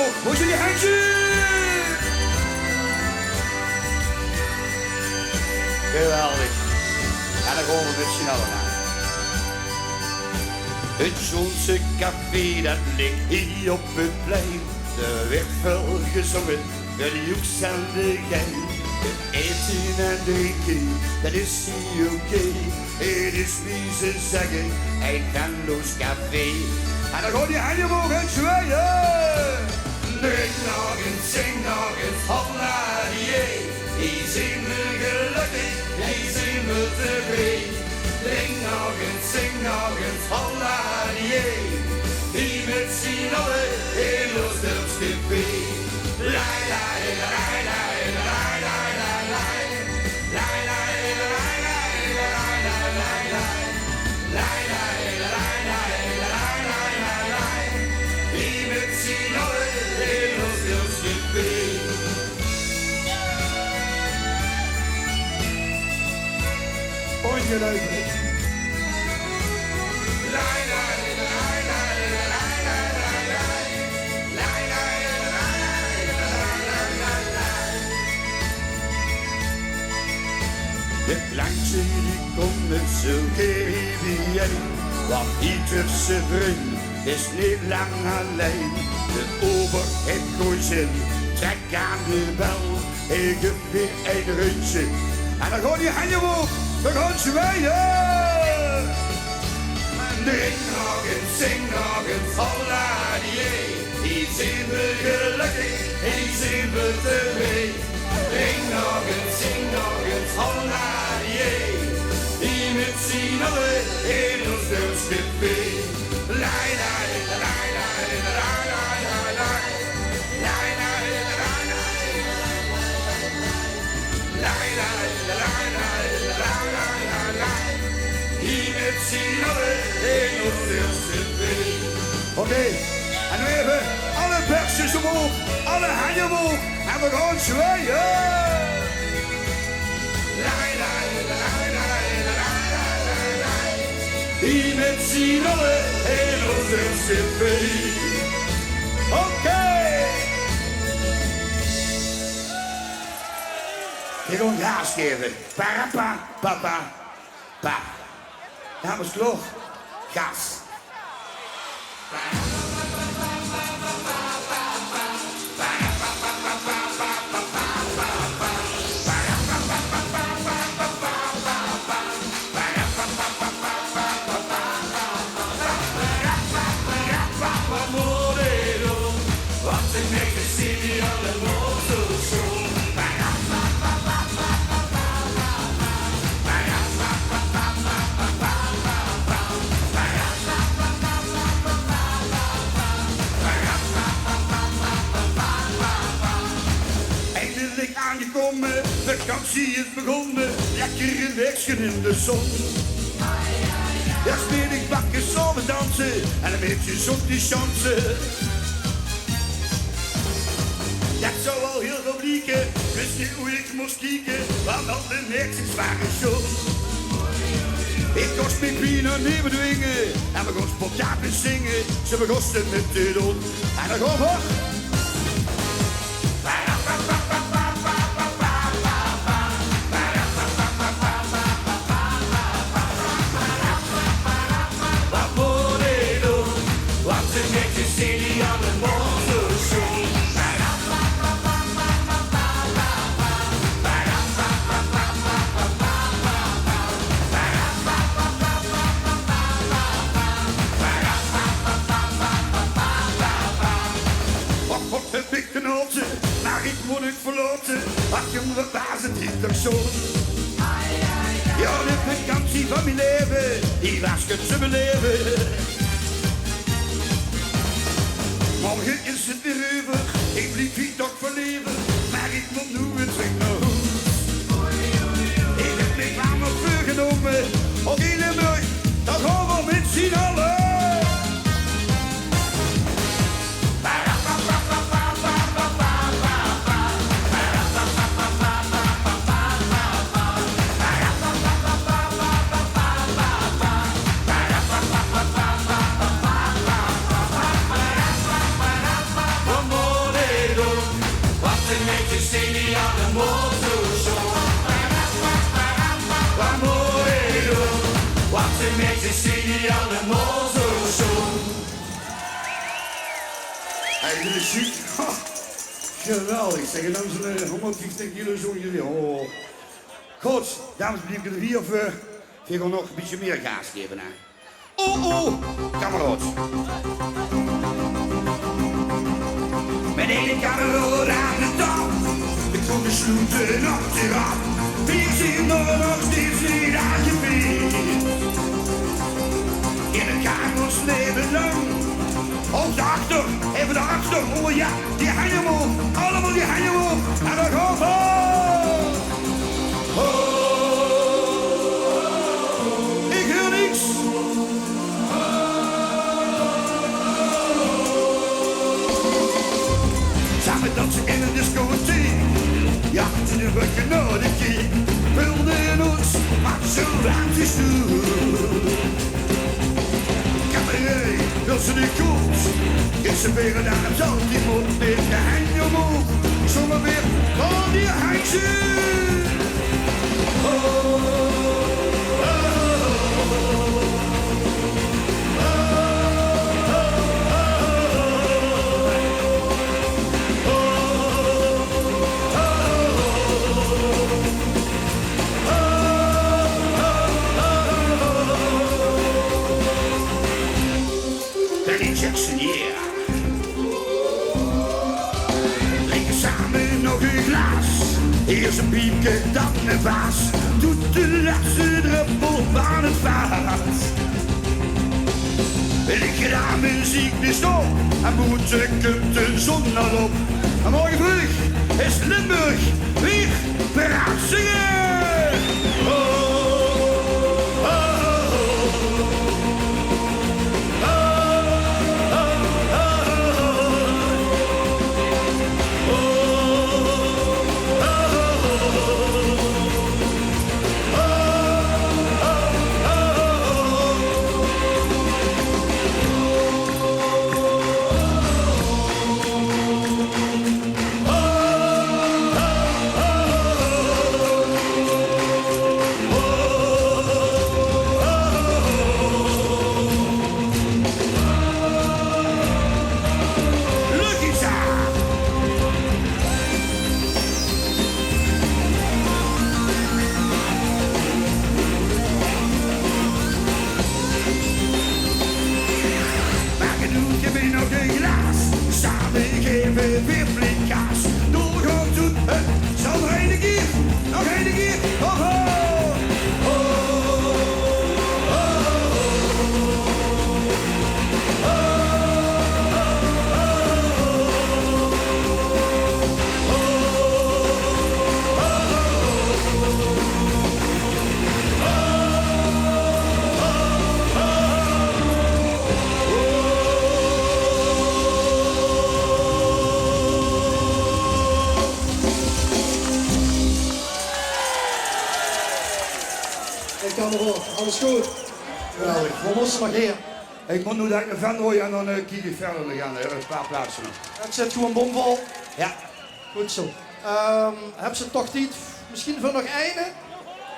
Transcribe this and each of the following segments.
omhoog. Moet jullie handje? Geweldig. En dan gaan we met z'n allen aan. Het Joonse café dat ligt hier op het plein. Er werd veel gezongen, de joeks en de gein. Het eten en drinken, dat is hier oké. Het is wie ze zeggen, een ganloos café. En dan gaan die handen omhoog en zwaaien. Drink nog eens, zing nog eens, holla die. Hier zijn we gelukkig, hier zijn we tevreden. Drink nog eens, zing nog eens, holla die. Hier met z'n allen in ons dorpscafé. Lai, lai, lai, lai, lai, lai, lai, lai. Lai, lai, lai, lai, lai, lai, lai, lai. Lai, lai, lai, lai, lai, lai, lai, lai. Hier met z'n allen in ons dorpscafé. Ongelooflijk. Lai, lai, lai, lai, lai, lai, lai, lai. Lai, lai, lai, lai, lai, lai, lai. De klantje die komt met zo GBN. Want iederse vriend is niet lang alleen. De ober heeft goed zin, trek aan de bel. Ik heb weer een rutje. En dan gaat die handen omhoog. We gaan zwaaien! Drink nog eens, zing nog eens, holla die. Hier zijn we gelukkig, hier zijn we tevreden. Drink nog eens, zing nog eens, holla die. Hier met z'n allen in ons dorpscafé. Lai, lai, lai, lai, lai, lai, lai, lai. Lai, lai, lai, lai, lai, lai, lai, lai. Hier met z'n allen in ons dorpscafé. Oké, en nu even alle persjes omhoog, alle handen omhoog en we gaan zwaaien. Lai, lai, lai, lai, lai, lai, lai. Hier met z'n allen in ons dorpscafé. Oké. Je gaat gas geven. Parapa, papa, pa. Dames, kloor. Gas. Vakantie is begonnen, lekker in weksken in de zon. Daar speel ik bakken, samen dansen en een beetje zocht die chance. Dat zou al heel veel blieken, wist niet hoe ik moest kijken, want al de meisjes waren zo. Ik kost mijn pina niet bedwingen en we gaan spontaan zingen, ze begonnen met de dood. En dan gaan we. Maar ik moet het verloten, ach jongen, wat was het hier toch zo? Ja, de vakantie van mijn leven, die was ik te beleven. Morgen is het weer over, ik blijf hier toch verleven, maar ik moet nu weer terug naar huis. Ik heb mijn naam op vuur genomen, ook in de brug, dan gaan we met z'n allen. Amor Wat een beetje geniale mozo. Hey, dit is ziek. Geweldig, zeg. En dan zo'n 150 kilo zo jullie. Oh. Goed, dames en heren, hier of we nog een beetje meer gas geven. Hè? Oh, kameraad. Met één kameraad aan de top. Ik kom de sloeten op de rap. Wir zien nog steeds niet aangebied. In elkaar ons leven lang. Ook daarachter, even daarachter. Oh ja, die handen omhoog. Allemaal die handen omhoog. En dan gaan we. Ik hoor niks. Samen dansen in een discotheek. Ja, in de ruggen naar de kiek. Wilden ons, maar zo raakt is toe. Cabaret, wil ze niet goed. Is ze weer naar het zand, die moet weer de handen omhoog. Zomaar weer al die handjes. Jackson, yeah. Drinken samen nog een glas. Eerst een piepje, dan een vaas. Doet de laatste druppel van het vaat. Ik ga muziek niet stop. En moeten komt de zon al op. En morgen vroeg is Limburg weer paraat zingen. Oh. Alles goed? Geweldig. We moesten nog hier. Ik moet nu dat ik naar Van Rooij en dan kijk ik verder gaan. Er een paar plaatsen nog. Het zit gewoon bomvol. Ja. Goed zo. Hebben ze toch niet misschien voor nog einde?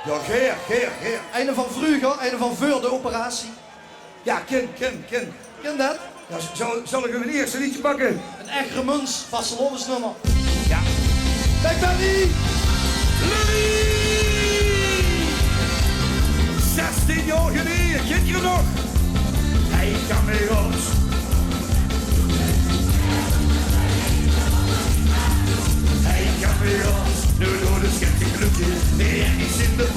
Ja, geer. Einde van vroeger, einde van voor de operatie. Ja, ken. Ken dat? Ja, zal ik een eerste liedje pakken? Een echt Remuns, vastelovensnummer. Ja. Kijk dan niet! 16 jaar geleden, kent je nog? Hij kan mee rond. Hij kan mee rond. Nu door de schepje klukje. Er is in de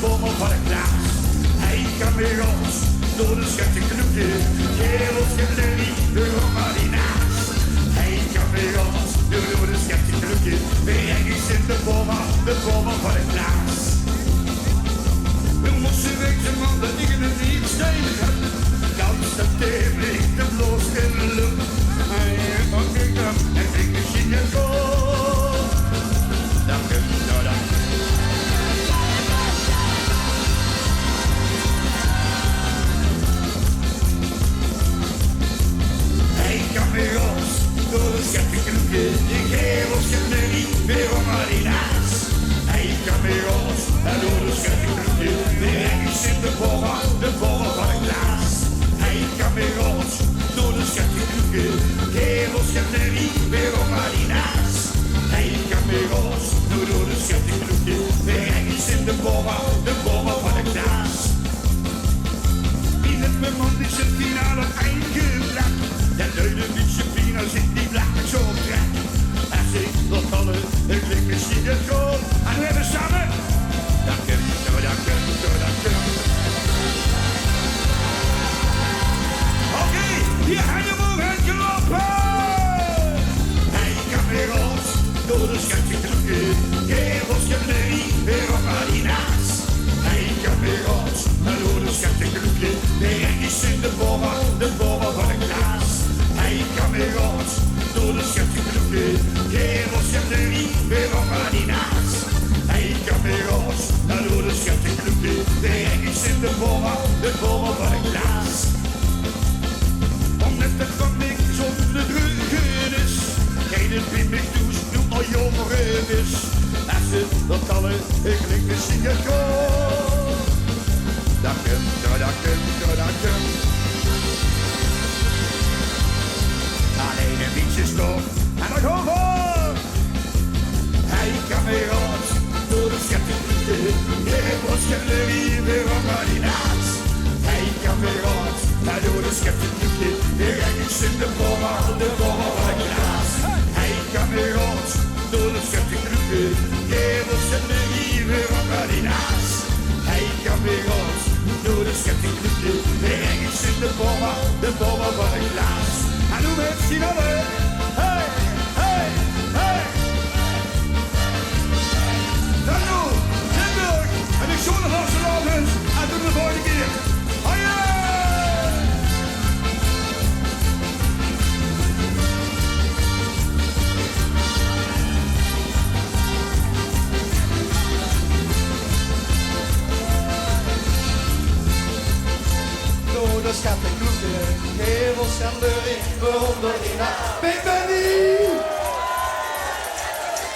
bomen van de klaas. Hij kan mee rond. Door de schepje klukje. Kerels en Lenny, de Romarina's. Hij kan mee rond. Nu door de schepje klukje. Er is in de bomen van de klaas. We moesten weten, man, dat ik het niet steden heb. Kans dat de de bloos in de lucht. En ik dan, en ik misschien je goed. Dank u, dank. Hij kan weer ons, door de schepje ik geef ons je niet meer om marina's. Hij kan weer ons, en door de schepje weer ergens in de bomma. dat alle klinken zingen koor. Dakken, dakken, dakken. Alleen een beetje stof en dan gewoon voor. Hij kan weer rond door de schattengroete. Hij was galerie weer op Marinaat. Hij kan weer rond door de schattengroete. Hij rijdt in de bommen van de glaas. Hij kan weer rond door de schattengroete. Hij was galerie weer op Marinaat. Hij kan weer rond door de schattengroete. Hij rijdt in de bommen van de glaas. En hoe mensen zien alweer. Hey, hey, hey. Dan nu, Limburg en de Zonnevaste Ravens. En tot de volgende keer. Hoi! Door de schattenkloeken, gevels en de ring, waaronder in haar. Big Benny!